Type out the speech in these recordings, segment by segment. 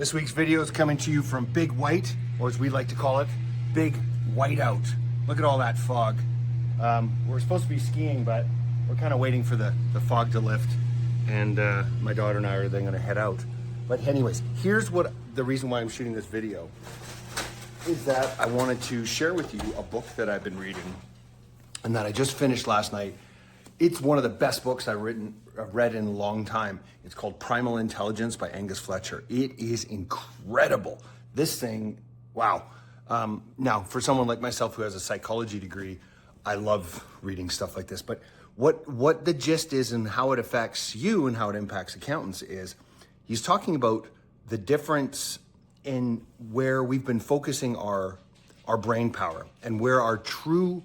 This week's video is coming to you from Big White, or as we like to call it, Big Whiteout. Look at all that fog. We're supposed to be skiing, but we're kind of waiting for the fog to lift, and my daughter and I are then going to head out. But anyways, here's what the reason why I'm shooting this video is that I wanted to share with you a book that I've been reading and that I just finished last night. It's one of the best books I've read in a long time. It's called Primal Intelligence by Angus Fletcher. It is incredible. This thing, wow. Now, for someone like myself who has a psychology degree, I love reading stuff like this. But what the gist is and how it affects you and how it impacts accountants is he's talking about the difference in where we've been focusing our brain power and where our true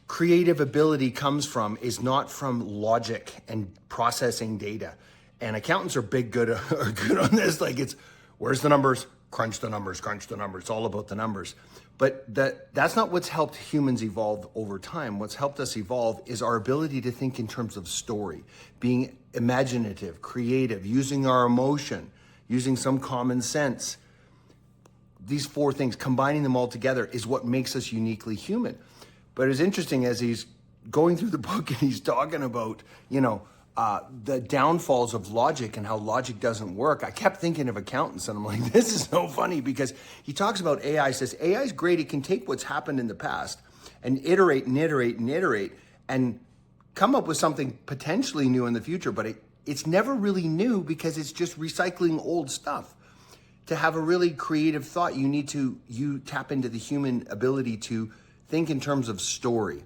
creative ability comes from is not from logic and processing data. And accountants are good on this. Like, it's where's the numbers? Crunch the numbers, crunch the numbers. It's all about the numbers. But that's not what's helped humans evolve over time. What's helped us evolve is our ability to think in terms of story, being imaginative, creative, using our emotion, using some common sense. These four things, combining them all together is what makes us uniquely human. But it's interesting as he's going through the book and he's talking about, the downfalls of logic and how logic doesn't work. I kept thinking of accountants and I'm like, this is so funny because he talks about AI, says AI is great. It can take what's happened in the past and iterate and iterate and iterate and come up with something potentially new in the future. But it's never really new because it's just recycling old stuff. To have a really creative thought, you tap into the human ability to think in terms of story.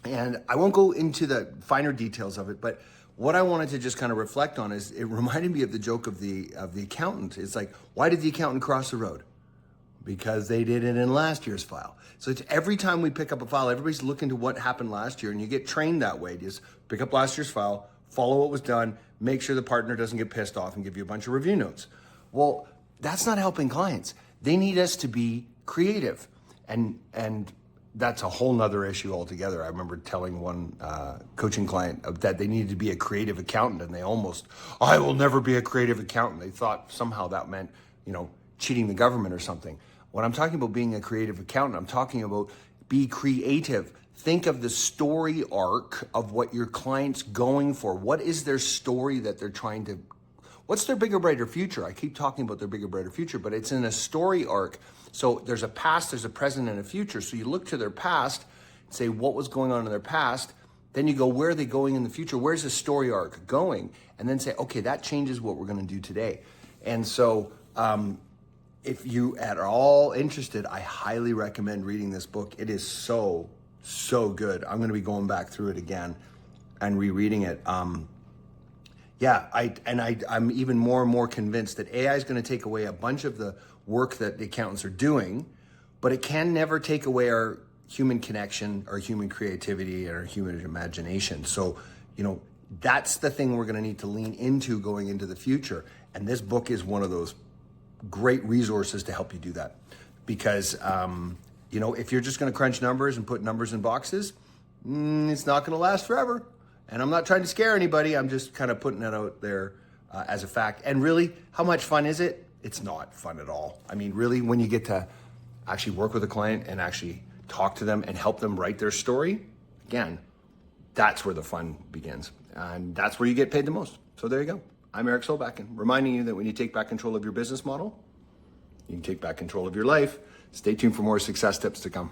And I won't go into the finer details of it, but what I wanted to just kind of reflect on is it reminded me of the joke of the accountant. It's like, why did the accountant cross the road? Because they did it in last year's file. So it's every time we pick up a file, everybody's looking to what happened last year, and you get trained that way. Just pick up last year's file, follow what was done, make sure the partner doesn't get pissed off and give you a bunch of review notes. Well, that's not helping clients. They need us to be creative. And that's a whole nother issue altogether. I remember telling one coaching client that they needed to be a creative accountant, and they I will never be a creative accountant. They thought somehow that meant, cheating the government or something. When I'm talking about being a creative accountant, I'm talking about be creative. Think of the story arc of what your client's going for. What is their story that they're trying to, what's their bigger, brighter future? I keep talking about their bigger, brighter future, but it's in a story arc. So there's a past, there's a present, and a future. So you look to their past, say what was going on in their past, then you go, where are they going in the future? Where's the story arc going? And then say, okay, that changes what we're gonna do today. And so if you at all interested, I highly recommend reading this book. It is so, so good. I'm gonna be going back through it again and rereading it. I'm even more and more convinced that AI is gonna take away a bunch of the work that the accountants are doing, but it can never take away our human connection, our human creativity, and our human imagination. So, that's the thing we're gonna need to lean into going into the future. And this book is one of those great resources to help you do that. Because, if you're just gonna crunch numbers and put numbers in boxes, it's not gonna last forever. And I'm not trying to scare anybody. I'm just kind of putting it out there as a fact. And really, how much fun is it? It's not fun at all. I mean, really, when you get to actually work with a client and actually talk to them and help them write their story, again, that's where the fun begins. And that's where you get paid the most. So there you go. I'm Eric Solbakken, reminding you that when you take back control of your business model, you can take back control of your life. Stay tuned for more success tips to come.